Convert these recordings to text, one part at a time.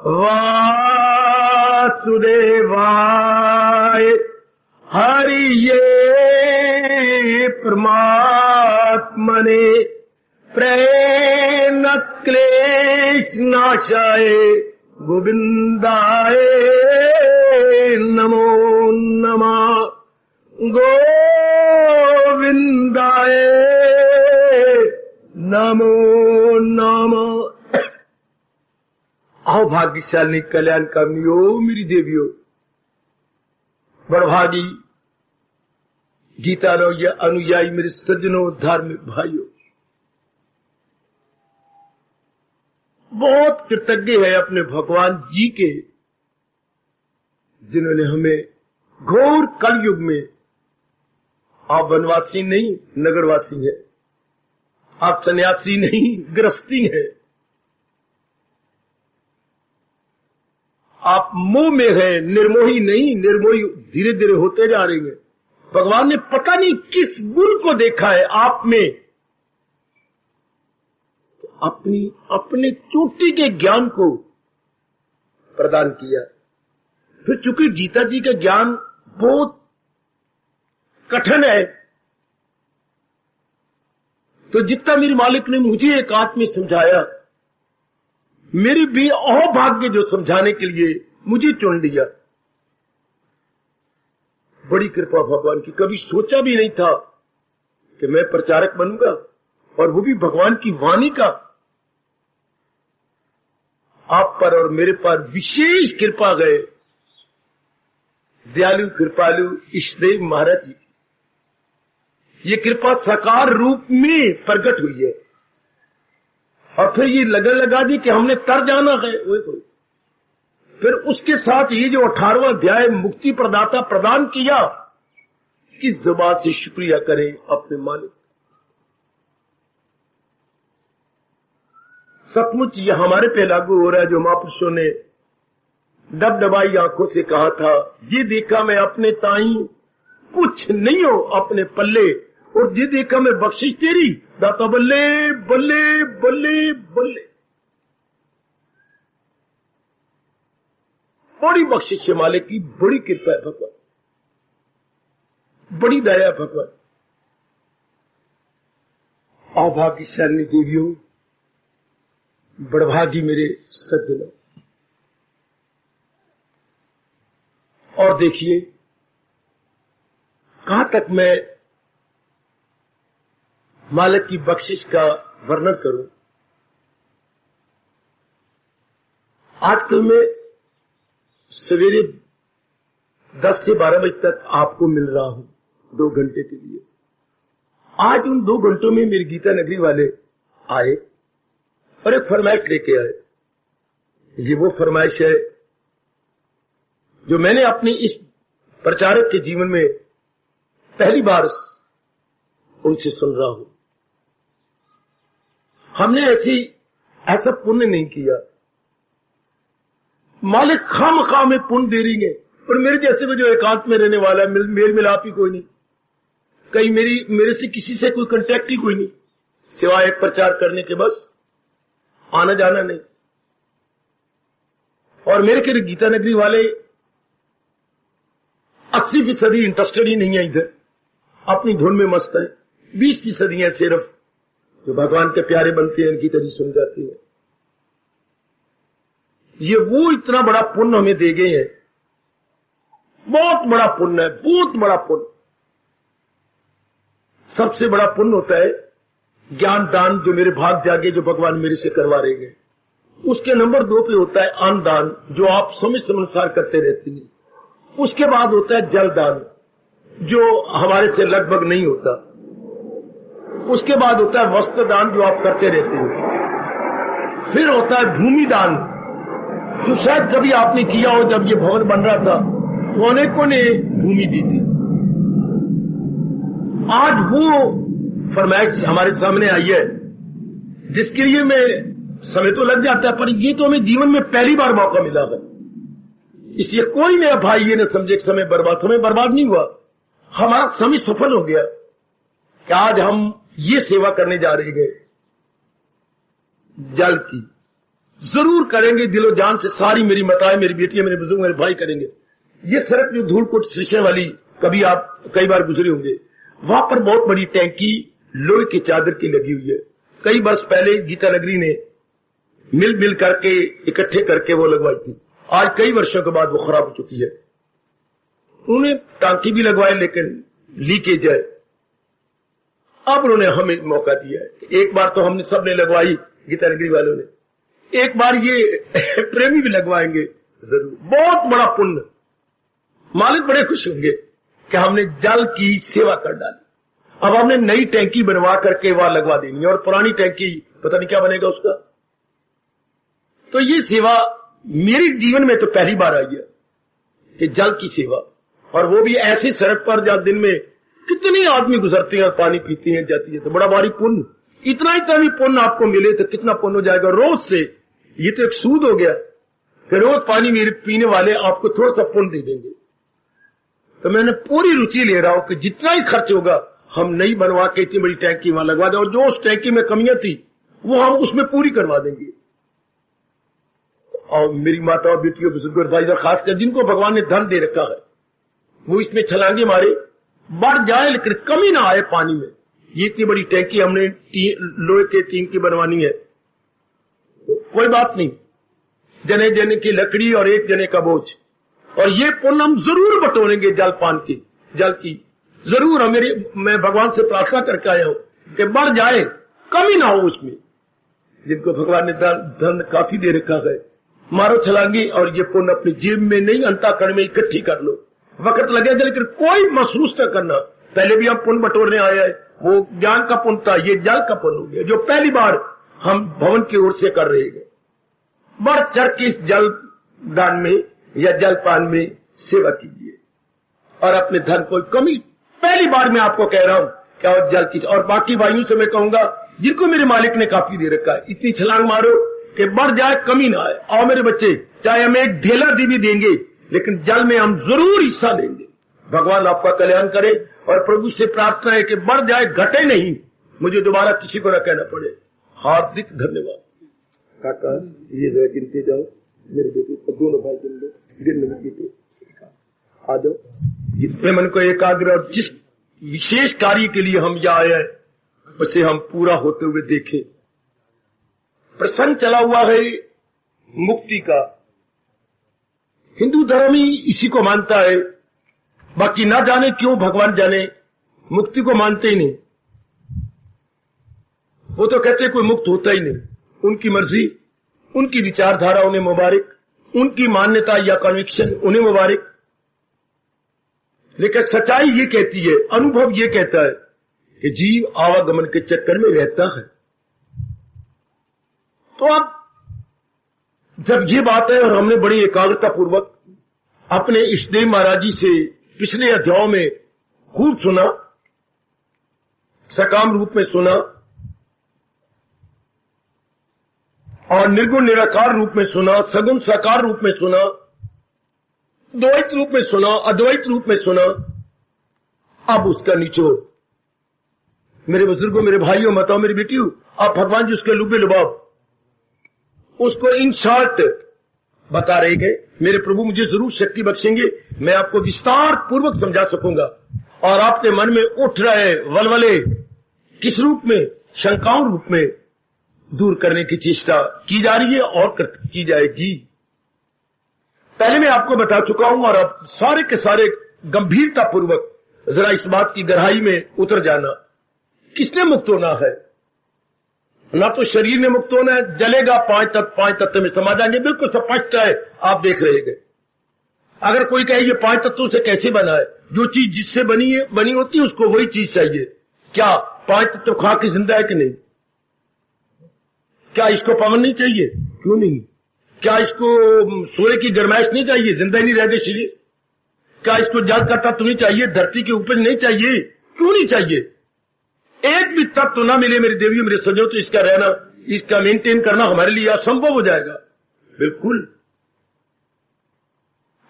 वासुदेवाय हरिये परमात्मने प्रणक्लेशनाशाय गोविन्दाय नमो नमः गोविन्दाय नमो नमः। आओ भाग्यशाली कल्याणकामियों मेरी देवियों, बड़भागी गीता अनुयायी मेरे सज्जनों धार्मिक भाइयों, बहुत कृतज्ञ है अपने भगवान जी के, जिन्होंने हमें घोर कलयुग में, आप वनवासी नहीं नगरवासी है, आप सन्यासी नहीं गृहस्थी है, आप मोह में है निर्मोही नहीं, निर्मोही धीरे धीरे होते जा रही है। भगवान ने पता नहीं किस गुण को देखा है आप में, अपने चोटी के ज्ञान को प्रदान किया। फिर चूंकि गीता जी का ज्ञान बहुत कठिन है, तो जितना मेरे मालिक ने मुझे एकांत में समझाया, मेरी भी अहोभाग्य जो समझाने के लिए मुझे चुन लिया। बड़ी कृपा भगवान की, कभी सोचा भी नहीं था कि मैं प्रचारक बनूंगा, और वो भी भगवान की वाणी का। आप पर और मेरे पर विशेष कृपा गए, दयालु कृपालु इष्टदेव महाराज जी। ये कृपा साकार रूप में प्रकट हुई है, और फिर ये लगन लगा दी कि हमने तर जाना है। फिर उसके साथ ये जो 18वां अध्याय मुक्ति प्रदाता प्रदान किया, किस जुबान से शुक्रिया करें अपने मालिक। सचमुच ये हमारे पे लागू हो रहा है, जो महापुरुषों ने डबडबाई आंखों से कहा था, ये देखा मैं अपने ताई कुछ नहीं हो अपने पल्ले, और ये देखा मैं बख्शिश तेरी दाता बल्ले बल्ले बल्ले बल्ले। बड़ी बख्शिश है मालिक की, बड़ी कृपा है भगवान, बड़ी दया भगवान। अभाग्यशाली देवियों, बड़भागी मेरे सज्जनों, और देखिए कहां तक मैं मालिक की बख्शिश का वर्णन करूं। आजकल मैं सवेरे 10 से 12 बजे तक आपको मिल रहा हूं 2 घंटे के लिए। आज उन 2 घंटों में मेरी गीता नगरी वाले आए और एक फरमाइश लेके आए। ये वो फरमाइश है जो मैंने अपने इस प्रचारक के जीवन में पहली बार उनसे सुन रहा हूं। हमने ऐसा पुण्य नहीं किया, मालिक खामखा में पुण्य दे रही है, और मेरे जैसे में जो एकांत में रहने वाला है, मेल मिलाप ही कोई नहीं, कहीं मेरे से किसी से कोई कांटेक्ट ही कोई नहीं, सिवाय एक प्रचार करने के, बस आना जाना नहीं। और मेरे के गीता नगरी वाले 80% इंटरेस्टेड ही नहीं है इधर, अपनी धुन में मस्त है। 20% है सिर्फ जो भगवान के प्यारे बनते हैं, गीता जी सुन जाती है। ये वो इतना बड़ा पुण्य हमें दे गए हैं, बहुत बड़ा पुण्य है, बहुत बड़ा पुण्य। सबसे बड़ा पुण्य होता है ज्ञान दान, जो मेरे भाग जागे, जो भगवान मेरे से करवा रहे हैं। उसके नंबर 2 पे होता है अन्न दान, जो आप समय अनुसार करते रहती हैं। उसके बाद होता है जल दान, जो हमारे से लगभग नहीं होता। उसके बाद होता है वस्त्र दान, जो आप करते रहते हो। फिर होता है भूमि दान, जो शायद कभी आपने किया हो। जब ये भवन बन रहा था तो अनेकों ने भूमि दी थी। आज वो फरमाइश हमारे सामने आई है, जिसके लिए मैं समय तो लग जाता है, पर ये तो हमें जीवन में पहली बार मौका मिला है। इसलिए कोई मेरा भाई ये न समझे समय बर्बाद नहीं हुआ। हमारा समय सफल हो गया कि आज हम ये सेवा करने जा रहे हैं, जल की, जरूर करेंगे दिलो जान से, सारी मेरी माताएं, मेरी बेटियां, मेरे बुजुर्ग, मेरे भाई करेंगे। ये सड़क जो धूलकोट स्टेशन वाली, कभी आप कई बार गुजरे होंगे, वहां पर बहुत बड़ी टैंकी लोहे की चादर की लगी हुई है। कई वर्ष पहले गीता नगरी ने मिल करके इकट्ठे करके वो लगवाई थी। आज कई वर्षों के बाद वो खराब हो चुकी है। उन्होंने टांकी भी लगवाई लेकिन लीकेज है। अब उन्होंने हमें मौका दिया है। एक बार तो हमने सबने लगवाई, गीता नगरी वालों ने, एक बार ये प्रेमी भी लगवाएंगे जरूर। बहुत बड़ा पुण्य, मालिक बड़े खुश होंगे कि हमने जल की सेवा कर डाली। अब हमने नई टैंकी बनवा करके वहां लगवा देनी है और पुरानी टैंकी पता नहीं क्या बनेगा उसका। तो ये सेवा मेरे जीवन में तो पहली बार आई है कि जल की सेवा, और वो भी ऐसी सड़क पर जहां दिन में कितने आदमी गुजरते हैं और पानी पीते हैं, जाती है। तो बड़ा भारी पुण्य, इतना भी पुण्य आपको मिले तो कितना पुण्य हो जाएगा रोज से। ये तो एक सूद हो गया कि रोज पानी मेरे पीने वाले आपको थोड़ा सा पुण्य दे देंगे। तो मैंने पूरी रुचि ले रहा हूं कि जितना ही खर्च होगा हम नई बनवा के इतनी बड़ी टैंकी वहां लगवा दें, और जो उस टैंकी में कमियां थी वो हम उसमें पूरी करवा देंगे। और मेरी माता और बेटियों, बुजुर्ग और भाई, और खासकर जिनको भगवान ने धन दे रखा है, वो इसमें छलांगे मारे, बढ़ जाए लेकिन कमी ना आए पानी में। ये इतनी बड़ी टैंकी हमने लोहे के टीन की बनवानी है, तो कोई बात नहीं, जने जने की लकड़ी और एक जने का बोझ। और ये पुण्य हम जरूर बटोरेंगे जल पान की, जल की जरूर। मैं भगवान से प्रार्थना करके आया हूं कि बढ़ जाए, कमी ना हो उसमें। जिनको भगवान ने धन काफी दे रखा है, मारो छलांगी और ये पुण्य अपनी जेब में नहीं, अंतःकरण में इकट्ठी कर लो। वक्त लगेगा लेकिन कोई महसूस न करना। पहले भी हम पुण्य बटोरने आए हैं, वो ज्ञान का पुण्य था, ये जल का पुण्य हो गया जो पहली बार हम भवन की ओर से कर रहे हैं। बढ़ चढ़ के इस जल दान में या जलपान में सेवा कीजिए और अपने धन को कमी, पहली बार मैं आपको कह रहा हूं क्या, और जल की। और बाकी भाइयों से मैं कहूंगा जिनको मेरे मालिक ने काफी दे रखा है, इतनी छलांग मारो कि बढ़ जाए, कमी ना आए। और मेरे बच्चे, चाहे हमें एक ढेला भी देंगे लेकिन जल में हम जरूर हिस्सा देंगे। भगवान आपका कल्याण करे और प्रभु से प्रार्थना है कि बढ़ जाए, घटे नहीं, मुझे दोबारा किसी को न कहना पड़े। हार्दिक धन्यवाद। काका ये जरा गिनते जाओ, मेरे बेटे दोनों भाई गिन आ जाओ। जितने मन को एकाग्र और जिस विशेष कार्य के लिए हम यहाँ आए हैं उसे हम पूरा होते हुए देखें। प्रसंग चला हुआ है मुक्ति का। हिंदू धर्म ही इसी को मानता है, बाकी ना जाने क्यों भगवान जाने मुक्ति को मानते ही नहीं। वो तो कहते कोई मुक्त होता ही नहीं, उनकी मर्जी, उनकी विचारधारा उन्हें मुबारक, उनकी मान्यता या कन्विक्शन उन्हें मुबारक। लेकिन सच्चाई ये कहती है, अनुभव ये कहता है कि जीव आवागमन के चक्कर में रहता है। तो अब जब ये बात है और हमने बड़ी एकाग्रता पूर्वक अपने इष्टदेव महाराज जी से पिछले अध्यायों में खूब सुना, सकाम रूप में सुना और निर्गुण निराकार रूप में सुना, सगुण साकार रूप में सुना, द्वैत रूप में सुना, अद्वैत रूप में सुना। अब उसका निचोड़, मेरे बुजुर्गों, मेरे भाइयों, माताओं, मेरी बेटियों, आप भगवान जी उसके लुबे लुबाब उसको इन शॉर्ट बता रहे गए। मेरे प्रभु मुझे जरूर शक्ति बख्शेंगे, मैं आपको विस्तार पूर्वक समझा सकूंगा। और आपके मन में उठ रहे वलवले किस रूप में, शंकाओं रूप में दूर करने की चेष्टा की जा रही है और की जाएगी। पहले मैं आपको बता चुका हूं और अब सारे के सारे गंभीरता पूर्वक जरा इस बात की गहराई में उतर जाना। किसने मुक्त होना है? ना तो शरीर में मुक्त होना है, जलेगा, पांच तत्व में समा जाएंगे, बिल्कुल स्पष्ट है, आप देख रहे हैं। अगर कोई कहे ये 5 तत्वों से कैसे बना है, जो चीज जिससे बनी होती है उसको वही चीज चाहिए। क्या 5 तत्व खा के जिंदा है कि नहीं? क्या इसको पवन नहीं चाहिए? क्यों नहीं? क्या इसको सूर्य की गर्माइश नहीं चाहिए? जिंदा ही नहीं रहते शरीर। क्या इसको जल का तत्व नहीं चाहिए? धरती की उपज नहीं चाहिए? क्यों नहीं चाहिए? एक भी तत्व ना मिले मेरे देवियों, मेरे सजो, तो इसका रहना, इसका मेंटेन करना हमारे लिए असंभव हो जाएगा। बिल्कुल।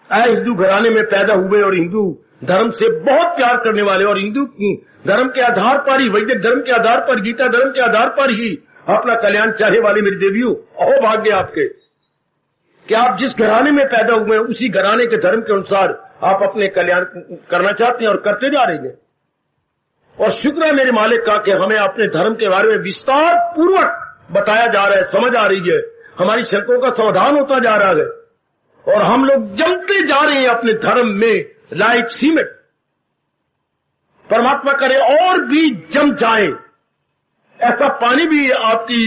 हिंदू घराने में पैदा हुए और हिंदू धर्म से बहुत प्यार करने वाले और हिंदू धर्म के आधार पर ही, वैदिक धर्म के आधार पर, गीता धर्म के आधार पर ही अपना कल्याण चाहने वाली मेरी देवियों, अहो भाग्य आपके कि आप जिस घराने में पैदा हुए हैं उसी घराने के धर्म के अनुसार आप अपने कल्याण करना चाहते हैं और करते जा रहे हैं। और शुक्र है मेरे मालिक का कि हमें अपने धर्म के बारे में विस्तार पूर्वक बताया जा रहा है, समझ आ रही है, हमारी शंकों का समाधान होता जा रहा है और हम लोग जमते जा रहे हैं अपने धर्म में लाइक सीमेंट। परमात्मा करे और भी जम जाए। ऐसा पानी भी आपकी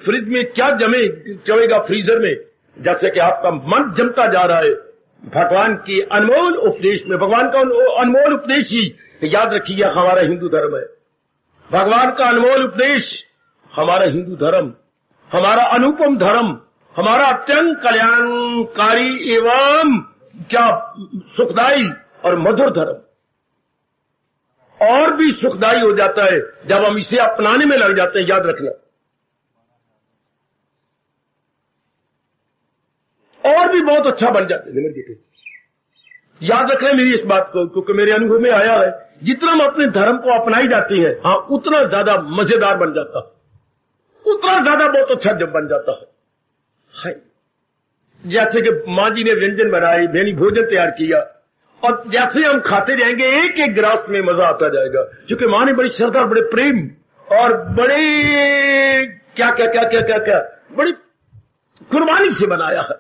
फ्रिज में क्या जमेगा फ्रीजर में, जैसे कि आपका मन जमता जा रहा है भगवान की अनमोल उपदेश में। भगवान का अनमोल उपदेश ही याद रखिए हमारा हिंदू धर्म है। भगवान का अनमोल उपदेश हमारा हिंदू धर्म, हमारा अनुपम धर्म, हमारा अत्यंत कल्याणकारी एवं क्या सुखदायी और मधुर धर्म। और भी सुखदायी हो जाता है जब हम इसे अपनाने में लग जाते हैं। याद रखना, और भी बहुत अच्छा बन जाते हैं। याद रखना मेरी इस बात को, क्योंकि मेरे अनुभव में आया है जितना हम अपने धर्म को अपनाई जाती है, हाँ उतना ज्यादा मजेदार बन जाता है, उतना ज्यादा बहुत अच्छा जब बन जाता है। जैसे कि माँ जी ने व्यंजन बनाए, मैंने भोजन तैयार किया और जैसे हम खाते जाएंगे एक एक गिलास में मजा आता जाएगा, क्योंकि माँ ने बड़ी श्रद्धा, बड़े प्रेम और बड़े क्या क्या क्या क्या क्या क्या बड़ी कुर्बानी से बनाया है,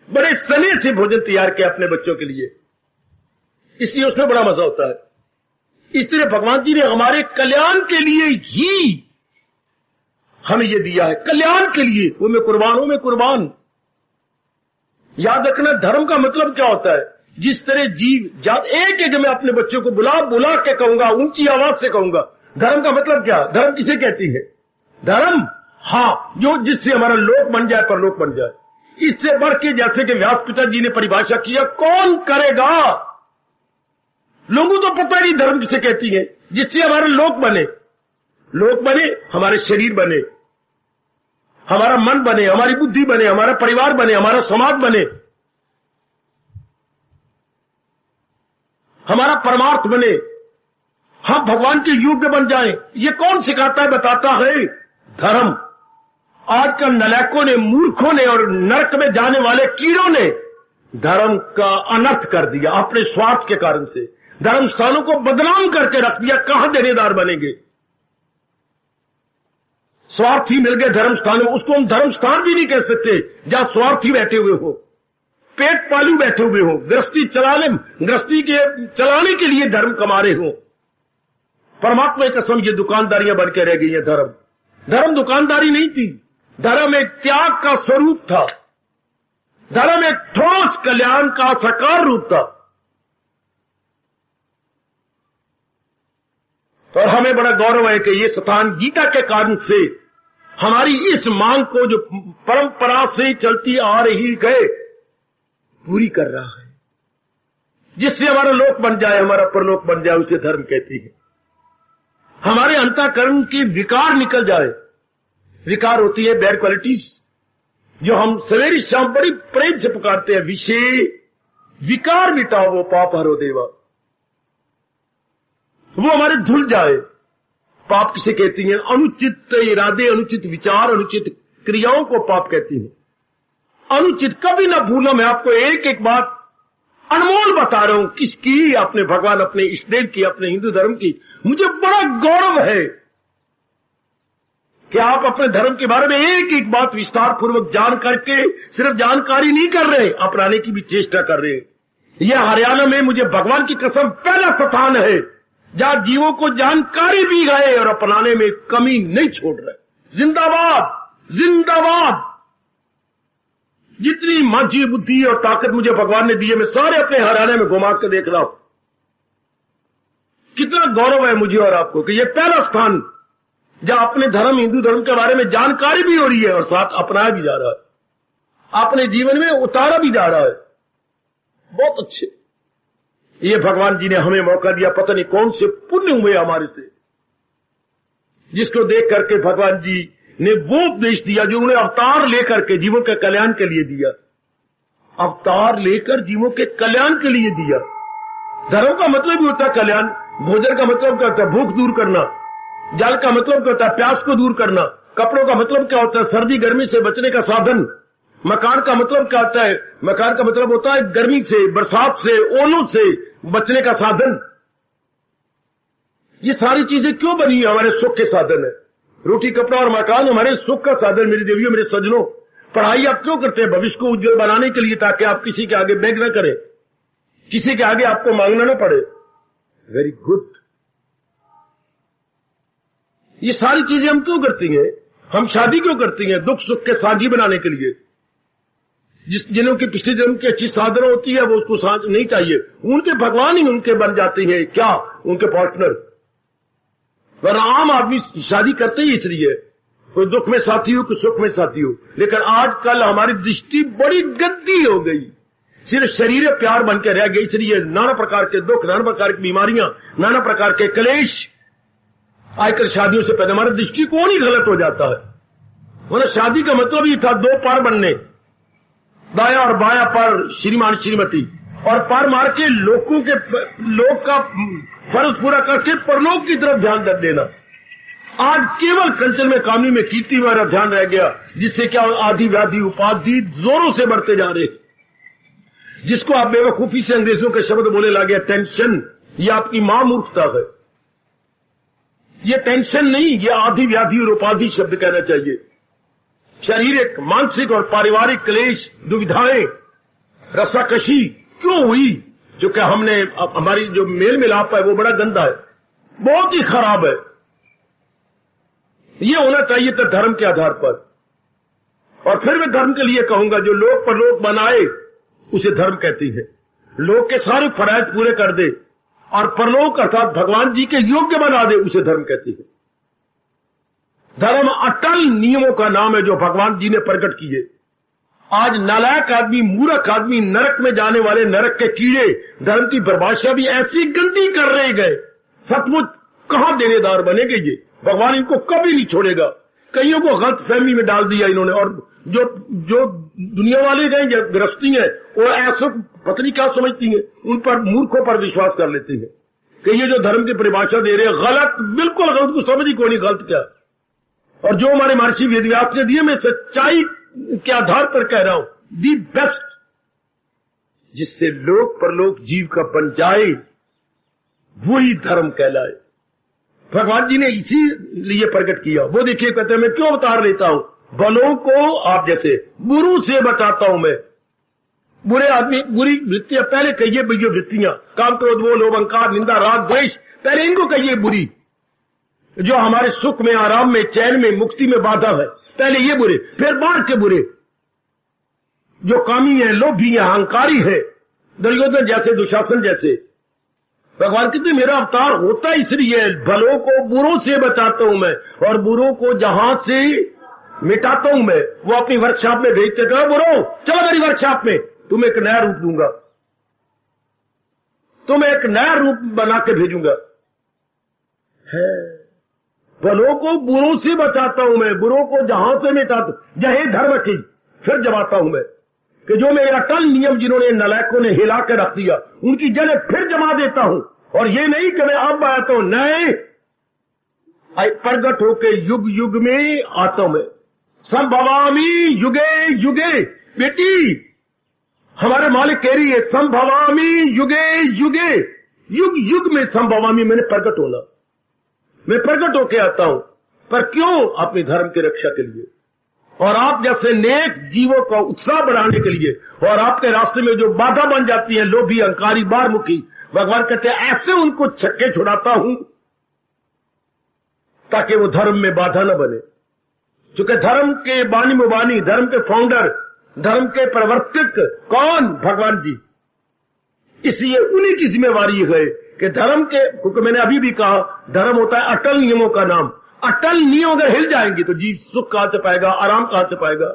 बड़े स्नेह से भोजन तैयार किया अपने बच्चों के लिए, इसलिए उसमें बड़ा मजा होता है। इसलिए भगवान जी ने हमारे कल्याण के लिए ही हमें ये दिया है, कल्याण के लिए। वो मैं कुर्बान हूं, मैं कुर्बान। याद रखना धर्म का मतलब क्या होता है। जिस तरह जीव एक एक मैं अपने बच्चों को बुला बुला के कहूंगा, ऊंची आवाज से कहूंगा। धर्म का मतलब क्या, धर्म किसे कहती है? धर्म हाँ जो जिससे हमारा लोक बन जाए, परलोक बन जाए। इससे बढ़ के जैसे कि व्यास पिता जी ने परिभाषा किया, कौन करेगा? लोगों तो पता नहीं धर्म किसे कहती है, जिससे हमारे लोक बने, लोक बने, हमारे शरीर बने, हमारा मन बने, हमारी बुद्धि बने, हमारा परिवार बने, हमारा समाज बने, हमारा परमार्थ बने, हम भगवान के योग्य बन जाएं। ये कौन सिखाता है, बताता है? धर्म। आजकल नलायकों ने, मूर्खों ने और नरक में जाने वाले कीड़ों ने धर्म का अनर्थ कर दिया अपने स्वार्थ के कारण से। धर्म स्थानों को बदनाम करके रख दिया, कहां देनेदार बनेंगे? स्वार्थी मिल गए धर्म स्थान में, उसको हम धर्म स्थान भी नहीं कह सकते जहां स्वार्थी बैठे हुए हो, पेट पालू बैठे हुए हो, गृहस्थी के चलाने के लिए धर्म कमा रहे हो। परमात्मा की कसम ये दुकानदारियां बन के रह गई है। धर्म दुकानदारी नहीं थी, धर्म एक त्याग का स्वरूप था, धर्म एक ठोस कल्याण का साकार रूप था। और हमें बड़ा गौरव है कि ये स्थान गीता के कारण से हमारी इस मांग को जो परंपरा से चलती आ रही है पूरी कर रहा है, जिससे हमारा लोक बन जाए, हमारा परलोक बन जाए, उसे धर्म कहती है। हमारे अंतःकरण के विकार निकल जाए। विकार होती है बैड क्वालिटीज, जो हम सवेरी शाम बड़ी प्रेम से पुकारते हैं, विषय विकार मिटाओ वो पाप हरो देवा। वो हमारे धुल जाए। पाप किसे कहती हैं? अनुचित इरादे, अनुचित विचार, अनुचित क्रियाओं को पाप कहती हैं। अनुचित कभी ना भूलो। मैं आपको एक एक बात अनमोल बता रहा हूं, किसकी? अपने भगवान, अपने इष्टदेव की, अपने हिंदू धर्म की। मुझे बड़ा गौरव है कि आप अपने धर्म के बारे में एक एक बात विस्तार पूर्वक जान करके सिर्फ जानकारी नहीं कर रहे, अपनाने की भी चेष्टा कर रहे हैं। यह हरियाणा में, मुझे भगवान की कसम, पहला स्थान है जहां जीवों को जानकारी भी गए और अपनाने में कमी नहीं छोड़ रहे। जिंदाबाद, जिंदाबाद। जितनी माझी बुद्धि और ताकत मुझे भगवान ने दी है, मैं सारे अपने हरियाणा में घुमा के देख रहा हूं। कितना गौरव है मुझे और आपको कि यह पहला स्थान जहां अपने धर्म, हिंदू धर्म के बारे में जानकारी भी हो रही है और साथ अपनाया भी जा रहा है, अपने जीवन में उतारा भी जा रहा है। बहुत अच्छे। ये भगवान जी ने हमें मौका दिया। पता नहीं कौन से पुण्य हुए हमारे से, जिसको देख करके भगवान जी ने वो उपदेश दिया जो उन्हें अवतार लेकर के जीवों के कल्याण के लिए दिया। अवतार लेकर जीवों के कल्याण के लिए दिया। धर्म का मतलब भी होता है कल्याण। भोजन का मतलब क्या होता है? भूख दूर करना। जल का मतलब क्या होता है? प्यास को दूर करना। कपड़ों का मतलब क्या होता है? सर्दी गर्मी से बचने का साधन। मकान का मतलब क्या होता है? मकान का मतलब होता है गर्मी से, बरसात से, ओलों से बचने का साधन। ये सारी चीजें क्यों बनी है? हमारे सुख के साधन है। रोटी, कपड़ा और मकान हमारे सुख का साधन। मेरी देवियों, मेरे सज्जनों, पढ़ाई आप क्यों करते हैं? भविष्य को उज्जवल बनाने के लिए, ताकि आप किसी के आगे बेग न करें, किसी के आगे आपको मांगना न पड़े। Very good. ये सारी चीजें हम क्यों करती हैं? हम शादी क्यों करती हैं? दुख सुख के साझी बनाने के लिए। जिन्हों की पिछले जन्म की अच्छी साधना होती है, वो उसको साझ नहीं चाहिए, उनके भगवान ही उनके बन जाते हैं। क्या? उनके पार्टनर। वरना आम आदमी शादी करते ही इसलिए, कोई दुख में साथी हो, कोई सुख में साथी हो। लेकिन आजकल हमारी दृष्टि बड़ी गंदी हो गई, सिर्फ शरीर प्यार बन के रह गई। इसलिए नाना प्रकार के दुख, नाना प्रकार की बीमारियां, नाना प्रकार के क्लेश आजकल शादियों से पहले हमारा दृष्टिकोण ही गलत हो जाता है। वरना शादी का मतलब ही था दो पार बनने, दाया और बाया पर, श्रीमान श्रीमती, और पार मार के लोग का फर्ज पूरा करके परलोक की तरफ ध्यान देना। आज केवल कंचन में, कामनी में, कीर्ति में ध्यान रह गया, जिससे क्या आदि व्याधि उपाधि जोरों से बढ़ते जा रहे, जिसको आप बेवकूफी से अंग्रेजों के शब्द बोले लगे टेंशन। ये आपकी मां मूर्खता है। ये टेंशन नहीं, ये आदि व्याधि और उपाधि शब्द कहना चाहिए। शारीरिक, मानसिक और पारिवारिक क्लेश, दुविधाएं, रसाकशी क्यों हुई? जो कि हमने, हमारी जो मेल मिलाप है वो बड़ा गंदा है, बहुत ही खराब है। ये होना चाहिए था धर्म के आधार पर। और फिर मैं धर्म के लिए कहूंगा, जो लोक परलोक बनाए उसे धर्म कहती है। लोक के सारे फराइज पूरे कर दे और परलोक अर्थात भगवान जी के योग्य बना दे, उसे धर्म कहती है। धर्म अटल नियमों का नाम है जो भगवान जी ने प्रकट किए। आज नालायक आदमी, मूर्ख आदमी, नरक में जाने वाले नरक के कीड़े धर्म की परिभाषा भी ऐसी गंदी कर रहे गए, सचमुच कहां देनेदार बनेंगे ये? भगवान इनको कभी नहीं छोड़ेगा। कईयों को गलत फहमी में डाल दिया इन्होंने, और जो दुनिया वाले गए गृहस्थी है, वो ऐसा पत्नी क्या समझती है, उन पर, मूर्खों पर विश्वास कर लेती है कि ये जो धर्म की परिभाषा दे रहे हैं गलत, बिल्कुल गलत, को समझ ही कोई नहीं गलत क्या। और जो हमारे महर्षि वेदव्यास ने दिए, मैं सच्चाई के आधार पर कह रहा हूं, दी बेस्ट, जिससे लोक परलोक जीव का बन जाए, वही धर्म कहलाए। भगवान जी ने इसीलिए प्रकट किया। वो देखिए, कहते हैं मैं क्यों अवतार लेता हूं? भलों को, आप जैसे बुरों से बचाता हूं मैं। बुरे आदमी, बुरी वृत्तियां पहले कहिए, भैया वृत्तियां, काम, क्रोध, मोह, लोभ, अहंकार, निंदा, राग, द्वेष, पहले इनको कहिए बुरी, जो हमारे सुख में, आराम में, चैन में, मुक्ति में बाधा है। पहले ये बुरे, फिर बाढ़ के बुरे, जो कामी है, लोभी है, अहंकारी है, दुर्योधन जैसे, दुशासन जैसे। भगवान कहते मेरा अवतार होता इसलिए भलों को बुरों से बचाता हूं मैं, और बुरों को जहां से मिटाता हूं मैं। वो अपनी वर्कशॉप में भेजते थे, बुरो चलो मेरी वर्कशॉप में, तुम्हें एक नया रूप दूंगा, तुम्हें एक नया रूप बना के भेजूंगा। है, भलों को बुरों से बचाता हूं मैं, बुरों को जहां से मिटाता, जहे धर्म की, फिर जमाता हूं मैं, कि जो मेरे अटल नियम जिन्होंने नालायकों ने हिला के रख दिया, उनकी जगह फिर जमा देता हूं। और ये नहीं कि मैं अब आता हूं, नए प्रगट होके युग युग में आता हूं मैं। संभवामी युगे युगे, बेटी हमारे मालिक कह रही है, संभवामी युगे युगे, युग युग में संभवामी, मैंने प्रकट होना, मैं प्रकट होके आता हूं। पर क्यों? अपने धर्म की रक्षा के लिए, और आप जैसे नेक जीवों का उत्साह बढ़ाने के लिए। और आपके रास्ते में जो बाधा बन जाती है, लोभी, अहंकारी, बारमुखी, भगवान कहते हैं ऐसे उनको छक्के छुड़ाता हूं ताकि वो धर्म में बाधा न बने। चूंकि धर्म के बानी मुबानी, धर्म के फाउंडर, धर्म के प्रवर्तक कौन? भगवान जी। इसलिए उन्हीं की जिम्मेवारी है कि धर्म के, क्योंकि मैंने अभी भी कहा, धर्म होता है अटल नियमों का नाम। अटल नियम अगर हिल जाएंगे तो जीव सुख कहां से पाएगा, आराम कहां से पाएगा?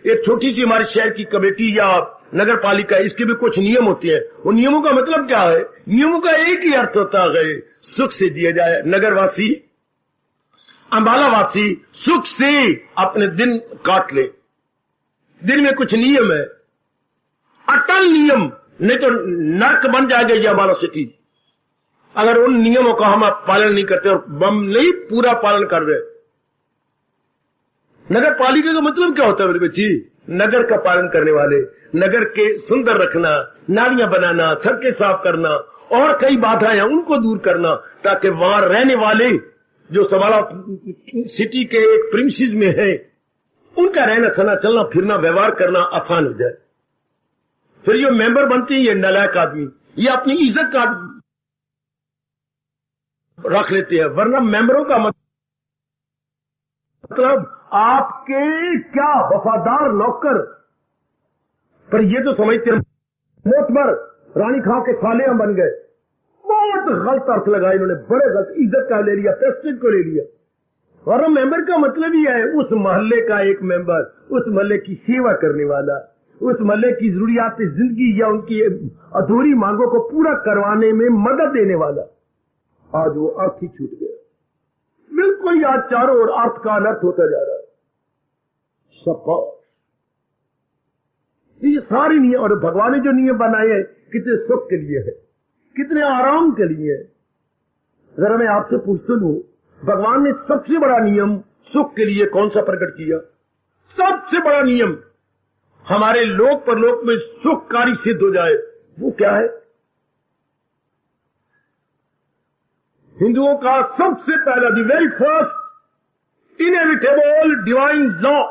एक छोटी सी हमारे शहर की कमेटी या नगर पालिका, इसके भी कुछ नियम होते हैं। उन नियमों का मतलब क्या है? नियमों का एक ही अर्थ होता है, सुख से जिया जाए। नगरवासी, अंबालावासी सुख से अपने दिन काट ले। दिन में कुछ नियम है, अटल नियम, नहीं तो नर्क बन जाएगा ये अंबाला सिटी अगर उन नियमों का हम पालन नहीं करते, और हम नहीं पूरा पालन कर रहे। नगर पालिका का मतलब क्या होता है मेरे बच्ची? नगर का पालन करने वाले, नगर के सुंदर रखना, नालियां बनाना, सड़कें साफ करना और कई बाधाएं उनको दूर करना, ताकि वहां रहने वाले जो समाला सिटी के एक प्रिंसिस में है उनका रहना सहना, चलना फिरना, व्यवहार करना आसान हो जाए। फिर जो मेंबर बनते हैं ये नालायक आदमी, ये अपनी इज्जत का रख लेते हैं, वरना मेंबरों का मतलब आपके क्या वफादार नौकर। पर ये तो समझते हैं मोतबर रानी खां के साले हम बन गए। बहुत गलत अर्थ लगाया इन्होंने, बड़े गलत, इज्जत का ले लिया, प्रेस्टीज को ले लिया। और मेंबर का मतलब ही है उस मोहल्ले का एक मेंबर, उस मोहल्ले की सेवा करने वाला, उस मोहल्ले की जरूरियात जिंदगी या उनकी अधूरी मांगों को पूरा करवाने में मदद देने वाला। आज वो अर्थ ही छूट गया, बिल्कुल आज चारों ओर अर्थ का अनर्थ होता जा रहा है। ये सारे नियम, और भगवान ने जो नियम बनाए हैं कितने सुख के लिए है, कितने आराम के लिए है। जरा मैं आपसे पूछता हूं, भगवान ने सबसे बड़ा नियम सुख के लिए कौन सा प्रकट किया? सबसे बड़ा नियम हमारे लोक परलोक में सुखकारी सिद्ध हो जाए, वो क्या है? हिंदुओं का सबसे पहला, the very first inevitable divine law,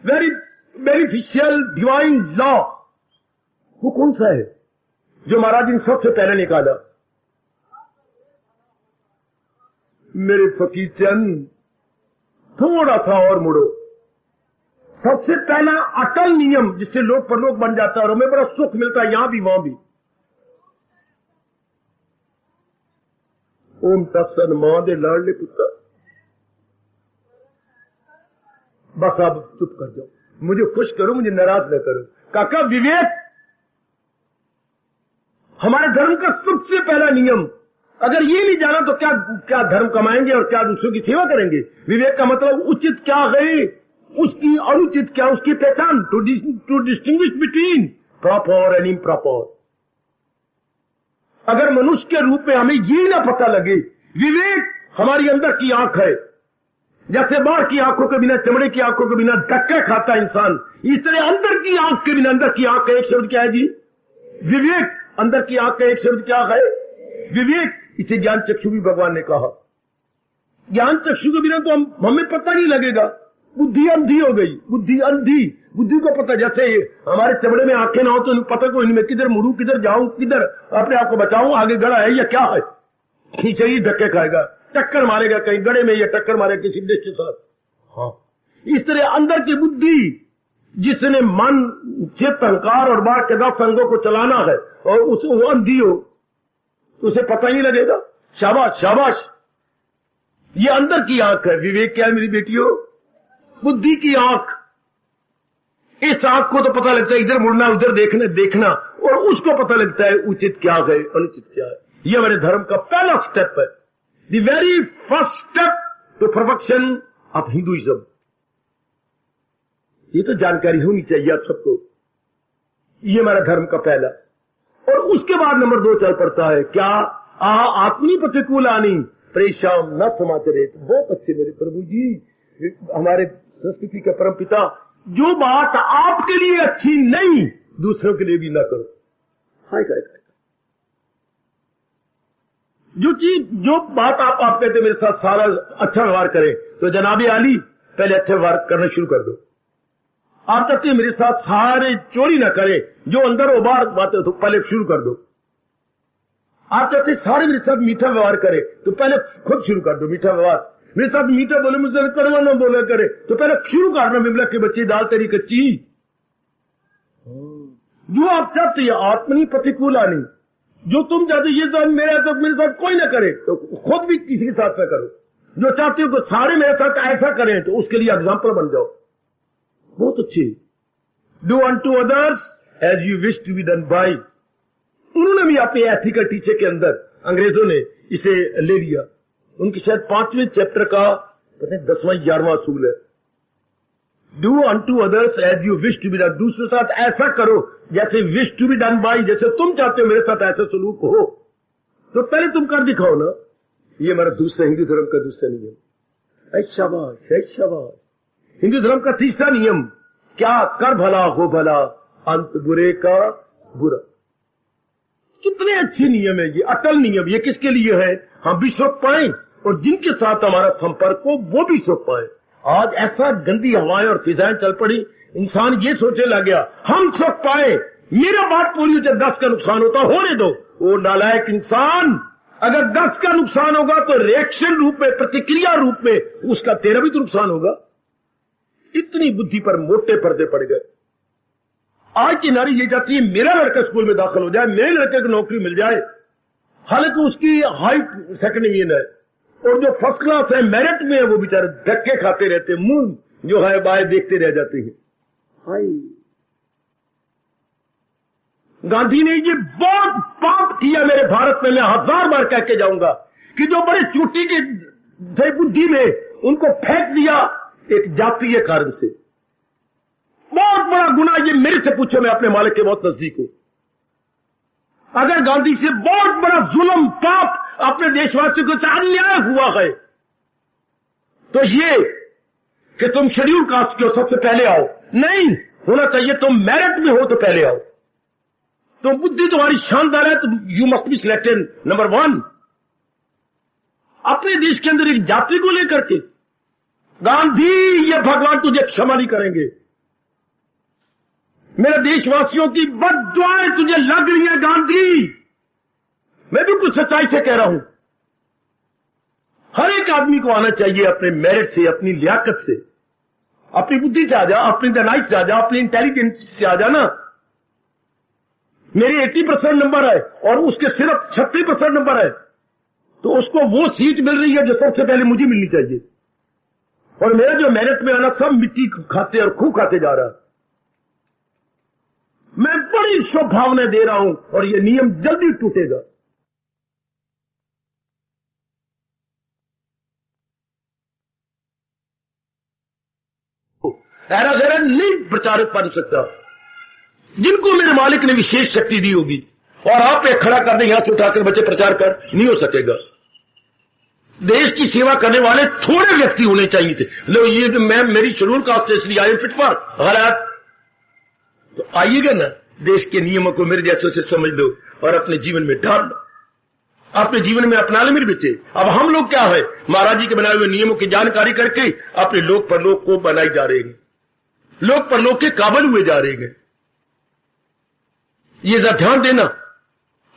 very beneficial divine law, वो कौन सा है जो महाराज ने सबसे पहले निकाला? मेरे फकीर चंद थोड़ा सा और मुड़ो। सबसे पहला अटल नियम जिससे लोक परलोक बन जाता है और हमें बड़ा सुख मिलता है, यहां भी वहां भी। ओम तत्सत मां दे लाडले पुत्र। बस अब चुप कर जाओ, मुझे खुश करो, मुझे नाराज न करो। काका विवेक हमारे धर्म का सबसे पहला नियम। अगर ये नहीं जाना तो क्या क्या धर्म कमाएंगे और क्या दूसरों की सेवा करेंगे? विवेक का मतलब उचित क्या है, उसकी अनुचित क्या, उसकी पहचान, to distinguish between proper and improper. अगर मनुष्य के रूप में हमें ये ना पता लगे, विवेक हमारी अंदर की आंख है। जैसे बाहर की आंखों के बिना, चमड़े की आंखों के बिना धक्का खाता इंसान, इस तरह अंदर की आंख के बिना, अंदर की आंख का एक शब्द क्या है जी? विवेक। अंदर की आंख का एक शब्द क्या है? विवेक। इसे ज्ञान चक्षु भी भगवान ने कहा। ज्ञान चक्षु के बिना तो हमें पता नहीं लगेगा। बुद्धि अंधी हो गई, बुद्धि अंधी। बुद्धि को पता, जैसे हमारे चमड़े में आंखें ना हो तो पता को इनमें किधर मुड़ू, किधर जाऊं, किधर अपने आप को बचाऊं, आगे गड़ा है या क्या है, खींचेगी धक्के खाएगा, टक्कर मारेगा कहीं गड़े में या टक्कर मारेगा किसी देश के साथ। हाँ, इस तरह अंदर की बुद्धि जिसने मन, चित्त, अहंकार और बाहर के 10 अंगों को चलाना है और उसे वो अंधी हो तो उसे पता ही लगेगा। शाबाश शाबाश, ये अंदर की आंख है। विवेक क्या है मेरी बेटियों? बुद्धि की आंख। इस आंख को तो पता लगता है इधर मुड़ना, उधर देखना, और उसको पता लगता है उचित क्या है, अनुचित क्या है। ये हमारे धर्म का पहला स्टेप है, the very first step to perfection of Hinduism. ये तो जानकारी होनी चाहिए आप सबको। ये हमारा धर्म का पहला। और उसके बाद नंबर 2 चल पड़ता है क्या? आत्मनि प्रतिकूलानि प्रेषाम न समाचरेत। बहुत अच्छे मेरे प्रभु जी, हमारे संस्कृति के परम पिता, जो बात आपके लिए अच्छी नहीं दूसरों के लिए भी ना करो। हाय हाय हाय। जो बात आप कहते मेरे साथ सारा अच्छा व्यवहार करें, तो जनाबे आली पहले अच्छा व्यवहार करना शुरू कर दो। आप कहते मेरे साथ सारे चोरी ना करें, जो अंदर और बाहर बातें तो पहले शुरू कर दो। आप कहते सारे मेरे साथ मीठा व्यवहार करें, तो पहले खुद शुरू कर दो मीठा व्यवहार। मेरे साथ मीठा बोले, मुझसे कड़वा ना बोले करे, तो पहले शुरू करना। बिमला के बच्चे दाल तेरी कच्ची। जो आप चाहते हैं आत्मनि प्रतिकूलानि, जो तुम चाहते ये सब मेरे साथ कोई ना करे, तो खुद भी किसी के साथ ना करो। जो चाहते हो कि सारे मेरे साथ ऐसा करें, तो उसके लिए एग्जाम्पल बन जाओ। बहुत अच्छी। Do unto others as you wish to be done by. उन्होंने भी अपने एथिकल टीचर के अंदर, अंग्रेजों ने इसे ले लिया। उनकी शायद 5वें चैप्टर का पता नहीं 10वां 11वां असूल है, do unto others as you wish to be done. दूसरे साथ ऐसा करो जैसे wish to be done by, जैसे तुम चाहते हो मेरे साथ ऐसा सलूक हो, तो पहले तुम कर दिखाओ ना। ये हमारा दूसरा हिंदू धर्म का दूसरा नियम। शाबाश, शाबाश। हिंदू धर्म का तीसरा नियम क्या? कर भला हो भला, अंत बुरे का बुरा। कितने अच्छे नियम है ये, अटल नियम। ये किसके लिए है? हम भी सुख पाए और जिनके साथ हमारा संपर्क हो वो भी सुख पाए। आज ऐसा गंदी हवाएं और फिजाएं चल पड़ी, इंसान ये सोचने लग गया हम सुख पाए, मेरा बात पूरी हो जाए, 10 का नुकसान होता होने दो। वो नालायक इंसान, अगर 10 का नुकसान होगा तो रिएक्शन रूप में, प्रतिक्रिया रूप में उसका तेरा भी तो नुकसान होगा। इतनी बुद्धि पर मोटे पर्दे पड़ गए। आज की नारी ये चाहती है मेरा लड़का स्कूल में दाखिल हो जाए, मेरे लड़के को नौकरी मिल जाए, हालांकि उसकी हाइट सेकंड डिवीजन है और जो फर्स्ट क्लास है, मेरिट में है, वो बेचारे धक्के खाते रहते, मुंह जो है बाएं देखते रह जाते हैं। हाय, गांधी ने ये बहुत पाप किया मेरे भारत में। मैं 1000 बार कह के जाऊंगा कि जो बड़े चोटी की बुद्धि में उनको फेंक दिया एक जातीय कारण से। बहुत बड़ा गुनाह ये, मेरे से पूछो, मैं अपने मालिक के बहुत नजदीक हूं। अगर गांधी से बहुत बड़ा जुल्म, पाप अपने देशवासियों के साथ अन्याय हुआ है तो ये कि तुम शेड्यूल कास्ट के हो, सबसे पहले आओ, नहीं होना चाहिए। तुम मेरिट में हो तो पहले आओ। तो बुद्धि तुम्हारी शानदार है तो you must be selected number 1। अपने देश के अंदर एक जाति को लेकर के गांधी, ये भगवान तुझे क्षमा नहीं करेंगे। मेरे देशवासियों की बद्दुआएं तुझे लग रही है गांधी। मैं भी कुछ सच्चाई से कह रहा हूं। हर एक आदमी को आना चाहिए अपने मेरिट से, अपनी लियाकत से, अपनी बुद्धि से आ जा, अपनी दानाई से आ जा, अपनी इंटेलिजेंस से आ जाना। मेरी 80% नंबर है और उसके सिर्फ 36% नंबर है तो उसको वो सीट मिल रही है जो सबसे पहले मुझे मिलनी चाहिए। और मेरा जो मेरिट में आना सब मिट्टी खाते और खूह खाते जा रहा है। मैं बड़ी शुभ भावना दे रहा हूं और ये नियम जल्दी टूटेगा। ऐरा गैरा नहीं प्रचारित बन सकता। जिनको मेरे मालिक ने विशेष शक्ति दी होगी और आप एक खड़ा कर दे, यहां से उठाकर बच्चे प्रचार कर, नहीं हो सकेगा। देश की सेवा करने वाले थोड़े व्यक्ति होने चाहिए थे। लो ये तो मैं मेरी शेड्यूल कास्ट है इसलिए आई एम फिट फॉर, गलत। तो आइएगा ना, देश के नियमों को मेरे जैसे से समझ लो और अपने जीवन में डाल लो, अपने जीवन में अपना लो मेरे बच्चे। अब हम लोग क्या है, महाराज जी के बनाए हुए नियमों की जानकारी करके अपने लोक परलोक को बनाई जा रहे हैं, लोक परलोक के काबिल हुए जा रहे हैं। ये जरा ध्यान देना,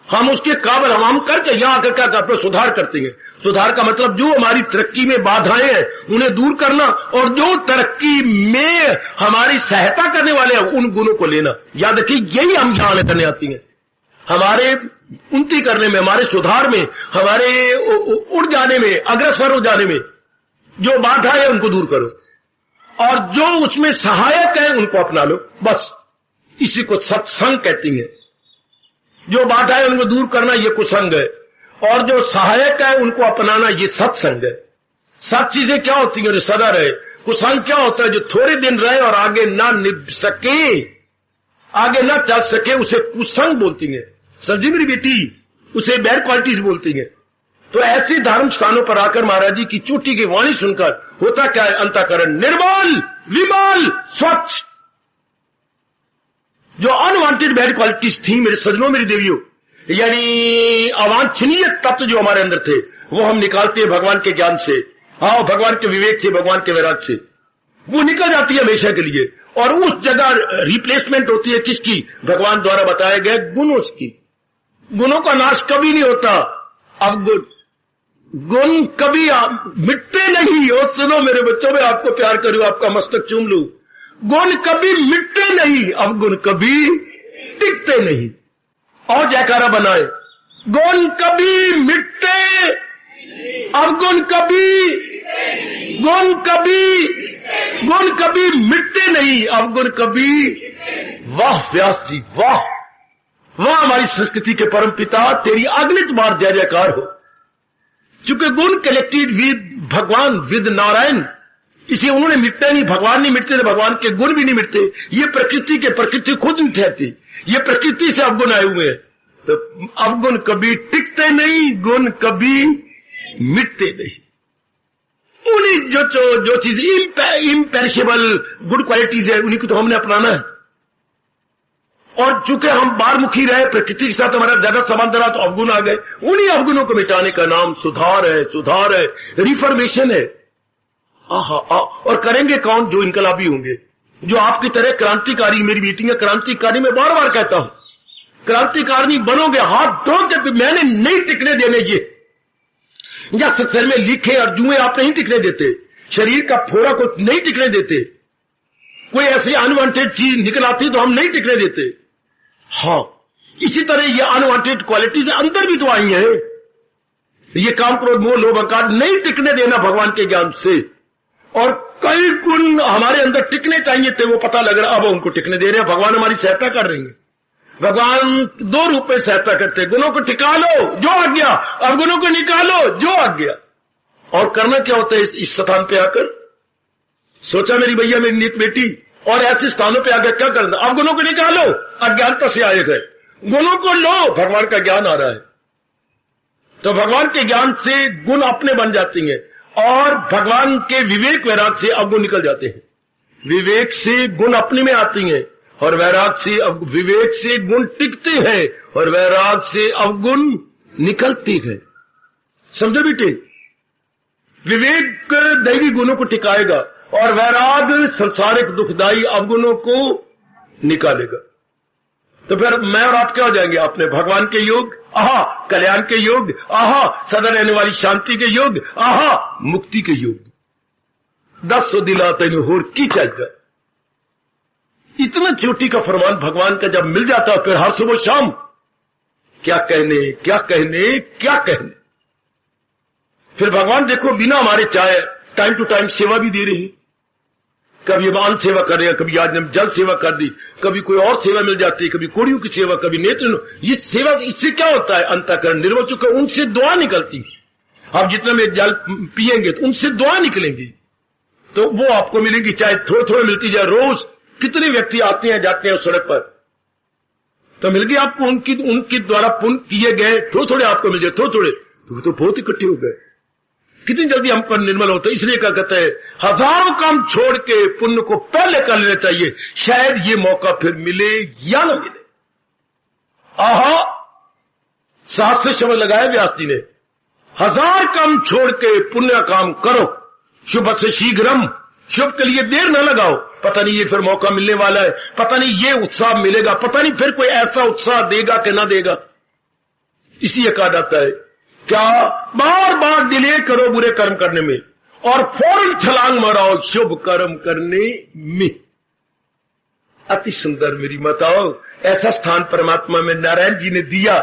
हम उसके काबिल हम करके यहां आकर क्या करते हैं, सुधार करते हैं। सुधार का मतलब जो हमारी तरक्की में बाधाएं हैं उन्हें दूर करना और जो तरक्की में हमारी सहायता करने वाले हैं उन गुणों को लेना। याद रखिए, यही हम यहां करने आती हैं। हमारे उन्नति करने में, हमारे सुधार में, हमारे उड़ जाने में, अग्रसर हो जाने में जो बाधाएं हैं उनको दूर करो और जो उसमें सहायक है उनको अपना लो। बस इसी को सत्संग कहती है। जो बाधाएं उनको दूर करना ये कुसंग है और जो सहायक है उनको अपनाना ये सत्संग है। सब चीजें क्या होती हैं जो सदा रहे। कुसंग क्या होता है जो थोड़े दिन रहे और आगे ना निभ सके, आगे ना चल सके, उसे कुसंग बोलती हैं। समझी मेरी बेटी, उसे बैड क्वालिटीज बोलती हैं। तो ऐसे धार्म स्थानों पर आकर महाराज जी की चोटी की वाणी सुनकर होता क्या है, अंतःकरण निर्मल, विमल, स्वच्छ। जो अनवांटेड बैड क्वालिटीज थी मेरे सजनों, मेरी देवियों, यानी अवांछनीय तत्व जो हमारे अंदर थे, वो हम निकालते हैं भगवान के ज्ञान से, हाँ, भगवान के विवेक से, भगवान के वैराग से। वो निकल जाती है हमेशा के लिए और उस जगह रिप्लेसमेंट होती है किसकी, भगवान द्वारा बताए गए गुणों की। गुणों का नाश कभी नहीं होता। अब गुण कभी मिटते नहीं। और सुनो मेरे बच्चों, में आपको प्यार करूं, आपका मस्तक चूम लूं। गुण कभी मिटते नहीं, अब गुण कभी टिकते नहीं। और जयकारा बनाए, गुण कभी मिटते, अब गुण कभी मिटते नहीं, अब गुण कभी। वाह व्यास जी, वाह वाह, हमारी संस्कृति के परम पिता, तेरी अगणित बार जय जयकार हो। चूंकि गुण कलेक्टेड विद भगवान, विद नारायण, इसे उन्होंने मिटते नहीं, भगवान नहीं मिटते, भगवान के गुण भी नहीं मिटते। ये प्रकृति खुद नहीं ठहरती, ये प्रकृति से अवगुण आए हुए हैं। तो अवगुण कभी टिकते नहीं, गुण कभी मिटते नहीं। उन्हीं जो चीज इम्पेरिशेबल गुड क्वालिटीज है उन्हीं को तो हमने अपनाना है। और चूंकि हम बारमुखी रहे, प्रकृति के साथ हमारा ज्यादा संबंध रहा, तो अवगुण आ गए। उन्हीं अवगुणों को मिटाने का नाम सुधार है, रिफॉर्मेशन है। और करेंगे कौन? जो इनकलाबी होंगे, जो आपकी तरह क्रांतिकारी। मेरी मीटिंग है क्रांतिकारी, मैं बार बार कहता हूं, क्रांतिकारी बनोगे हाथ धो के। मैंने नहीं टिकने देने ये, या सर में लिखे और जुए आप नहीं टिकने देते, शरीर का फोड़ा को नहीं टिकने देते, कोई ऐसी अनवांटेड चीज निकल आती तो हम नहीं टिकने देते। हाँ, इसी तरह ये अनवांटेड क्वालिटीज अंदर भी तो आई है। ये काम, क्रोध, मोह, लोभ, अहंकार नहीं टिकने देना भगवान के ज्ञान से। और कई गुण हमारे अंदर टिकने चाहिए थे, वो पता लग रहा, अब उनको टिकने दे रहे हैं। भगवान हमारी सहायता कर रहे हैं। भगवान दो रूप में सहायता करते हैं, गुणों को टिका लो जो आज्ञा, अवगुणों को निकालो जो आज्ञा। और करना क्या होता है इस स्थान पे आकर? सोचा मेरी भैया, मेरी नीत बेटी, और ऐसे स्थानों पे आकर क्या करना? अवगुणों को निकालो, अज्ञानता से आए गए, गुणों को लो, भगवान का ज्ञान आ रहा है। तो भगवान के ज्ञान से गुण अपने बन जाती हैं, और भगवान के विवेक वैराग से अवगुण निकल जाते हैं। विवेक से गुण अपने में आती हैं, और वैराग से विवेक से गुण टिकते हैं, और वैराग से अवगुण निकलती है। समझो बेटे, विवेक दैवी गुणों को टिकाएगा, और वैराग संसारिक दुखदायी अवगुणों को निकालेगा। तो फिर मैं और आप क्या हो जाएंगे? आपने भगवान के योग, आहा कल्याण के योग, आहा सदा रहने वाली शांति के योग, आहा मुक्ति के योग। 10 दिला तेन होर की चाहिए। इतना चोटी का फरमान भगवान का जब मिल जाता है, फिर हर सुबह शाम क्या कहने क्या कहने क्या कहने। फिर भगवान देखो बिना हमारे चाहे टाइम टू टाइम सेवा भी दे रही। कभी अन्न सेवा कर रहे हैं, कभी आज जल सेवा कर दी, कभी कोई और सेवा मिल जाती है, कभी कोड़ियों की सेवा, कभी नेत्र। ये सेवा, इससे क्या होता है? अंतःकरण निर्मल चुका, उनसे दुआ निकलती। आप जितना में जल पिएंगे तो उनसे दुआ निकलेंगी, तो वो आपको मिलेगी, चाहे थोड़े थोड़े मिलती जाए। रोज कितने व्यक्ति आते हैं जाते हैं सड़क पर, तो मिल गई आपको उनकी द्वारा पुण्य किए गए थोड़े थोड़े आपको मिल जाए, थोड़े थोड़े, तो बहुत इकट्ठे हो गए। कितनी जल्दी हमको निर्मल होता है। इसलिए क्या कहते हैं, हजारों काम छोड़ के पुण्य को पहले कर लेना चाहिए, शायद ये मौका फिर मिले या न मिले। आहा, सात से शब्द लगाए व्यास जी ने, 1000 काम छोड़ के पुण्य काम करो, शुभ से शीघ्रम, शुभ के लिए देर न लगाओ। पता नहीं ये फिर मौका मिलने वाला है, पता नहीं ये उत्साह मिलेगा, पता नहीं फिर कोई ऐसा उत्साह देगा कि ना देगा। इसलिए कहा जाता है क्या, बार बार डिले करो बुरे कर्म करने में, और फौरन छलांग मारो शुभ कर्म करने में। अति सुंदर मेरी माताओं, ऐसा स्थान परमात्मा में नारायण जी ने दिया।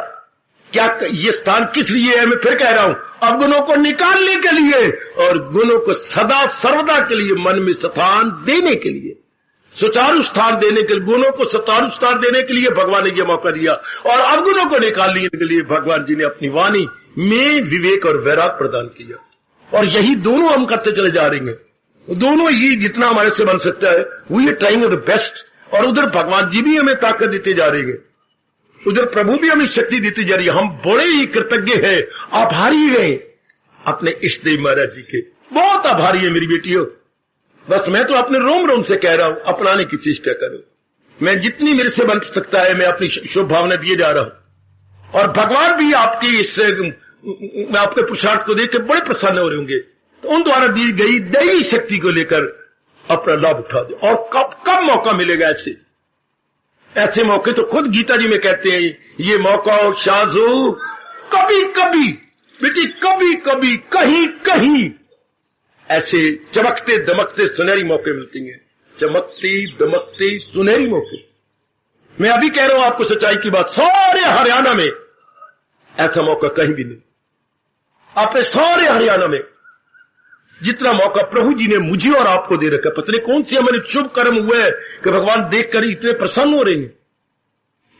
क्या ये स्थान किस लिए है? मैं फिर कह रहा हूं, अवगुणों को निकालने के लिए और गुणों को सदा सर्वदा के लिए मन में स्थान देने के लिए, सुचारू स्थान देने के लिए, गुणों को सुचारू स्थान देने के लिए भगवान ने यह मौका दिया, और अवगुणों को निकालने के लिए भगवान जी ने अपनी वाणी में विवेक और वैराग प्रदान किया। और यही दोनों हम करते चले जा रहे हैं। दोनों ही जितना हमारे से बन सकता है, we are trying the best. और उधर भगवान जी भी हमें ताकत देते जा रहे हैं, उधर प्रभु भी हमें शक्ति देती जा रही है। हम बड़े ही कृतज्ञ हैं, आभारी हैं अपने इष्ट देव महाराज जी के, बहुत आभारी है मेरी बेटियों। बस मैं तो अपने रोम रोम से कह रहा हूं, अपनाने की चेष्टा करो। मैं जितनी मेरे से बन सकता है मैं अपनी शुभ भावना दिए जा रहा हूं, और भगवान भी आपकी इस मैं आपके पुरुषार्थ को देख के बड़े प्रसन्न हो रहे होंगे। तो उन द्वारा दी गई दैवी शक्ति को लेकर अपना लाभ उठा दे। और कब मौका मिलेगा? ऐसे मौके तो खुद गीता जी में कहते हैं, ये मौका शाजो कभी कभी बेटी, कभी कभी कहीं कहीं ऐसे चमकते दमकते सुनहरी मौके मिलती हैं, चमकते दमकते सुनहरी मौके। मैं अभी कह रहा हूं आपको सच्चाई की बात, सारे हरियाणा में ऐसा मौका कहीं भी नहीं। आपने सारे हरियाणा में जितना मौका प्रभु जी ने मुझे और आपको दे रखा, पता नहीं कौन से हमारे शुभ कर्म हुए कि भगवान देखकर इतने प्रसन्न हो रहे हैं।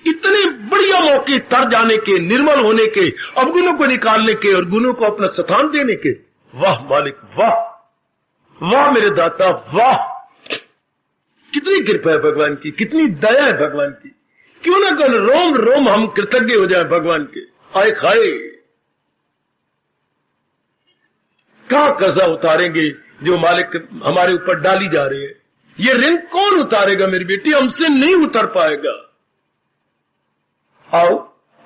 इतने बढ़िया मौके तर जाने के, निर्मल होने के, अवगुणों को निकालने के और गुणों को अपना स्थान देने के। वाह मालिक, वाह वाह मेरे दाता, वाह कितनी कृपा है भगवान की, कितनी दया है भगवान की। क्यों ना कल रोम रोम हम कृतज्ञ हो जाए भगवान के। आए खाए कहाँ कर्जा उतारेंगे जो मालिक हमारे ऊपर डाली जा रही है। ये ऋण कौन उतारेगा मेरी बेटी, हमसे नहीं उतर पाएगा। आओ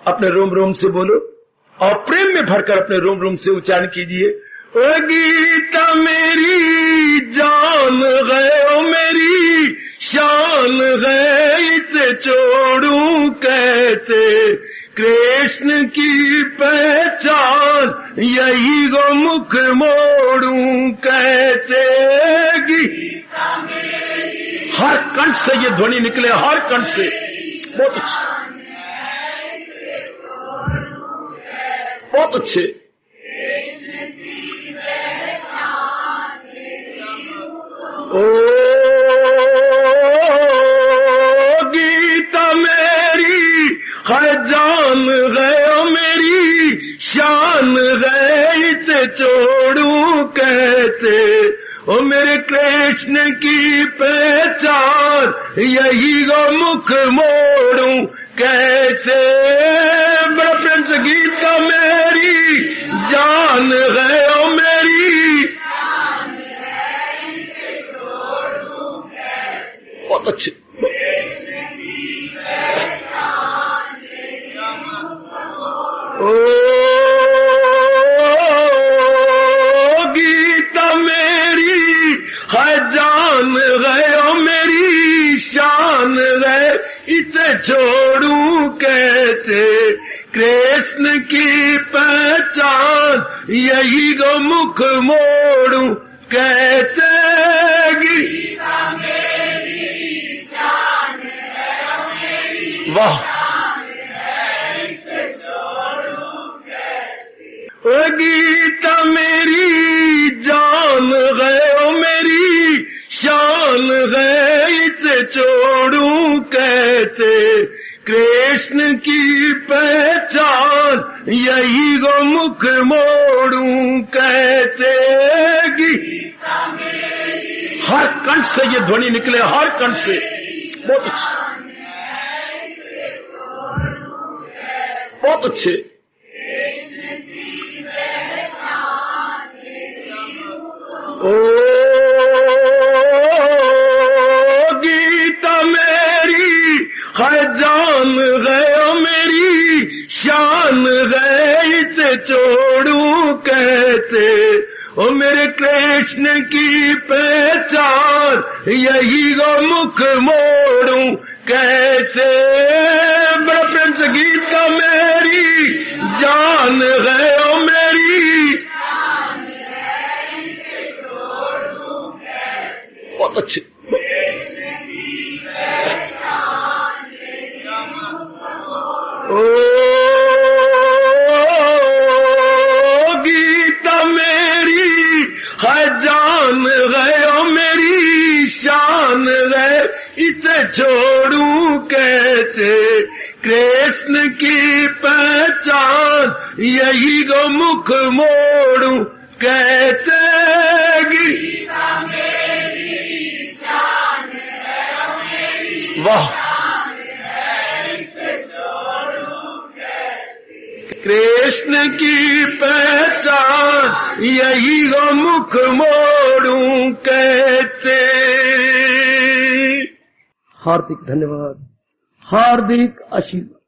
अपने रोम रोम से बोलो और प्रेम में भरकर अपने रोम रोम से उच्चारण कीजिए। ओ गीता मेरी जान गए, ओ मेरी शान गए, इसे छोड़ूं कैसे, कृष्ण की पहचान यही गो मुख मोड़ूं कैसे। गीता मेरी, हर कंठ से ये ध्वनि निकले, हर कंठ से। बहुत अच्छे, बहुत अच्छे। ओ गीता मेरी है जान गए, मेरी शान गए, इसे छोड़ूं कैसे, ओ मेरे कृष्ण की पहचान यही गो मुख मोड़ूं कैसे। बड़ा प्रेम से गीता मेरी जान गए, ओ मेरी, बहुत अच्छे। ओ गीता मेरी है जान गए, ओ मेरी शान गए, इसे छोड़ूं कैसे, कृष्ण की पहचान यही गो मुख मोड़ूं कैसे। गीता मेरी जान गए, ओ मेरी, वाह। ओ गीता मेरी जान गए, ओ मेरी शान गए, इसे छोड़ूं कैसे, कृष्ण की पहचान यही गो मुख मोड़ूं कैसे। गीता मेरी, हर कंठ से ये ध्वनि निकले, हर कंठ से। बहुत अच्छे, बहुत अच्छे। ओ गीता मेरी है जान गए, ओ मेरी शान गए, इसे छोड़ूं कैसे, ओ मेरे कृष्ण की पहचान यही गो मुख मोड़ूं कैसे। बड़ा प्रेम से गीता मेरी जान गए, ओ मेरी, बहुत अच्छे। ओ गीता मेरी है जान गए, ओ मेरी शान गए, इसे छोड़ूं कैसे, कृष्ण की पहचान यही गो मुख मोड़ूं कैसे। गीता मेरी जान गए, ओ मेरी, वाह। कृष्ण की पहचान यही गो मुख मोड़ूं कैसे। हार्दिक धन्यवाद, हार्दिक आशीर्वाद।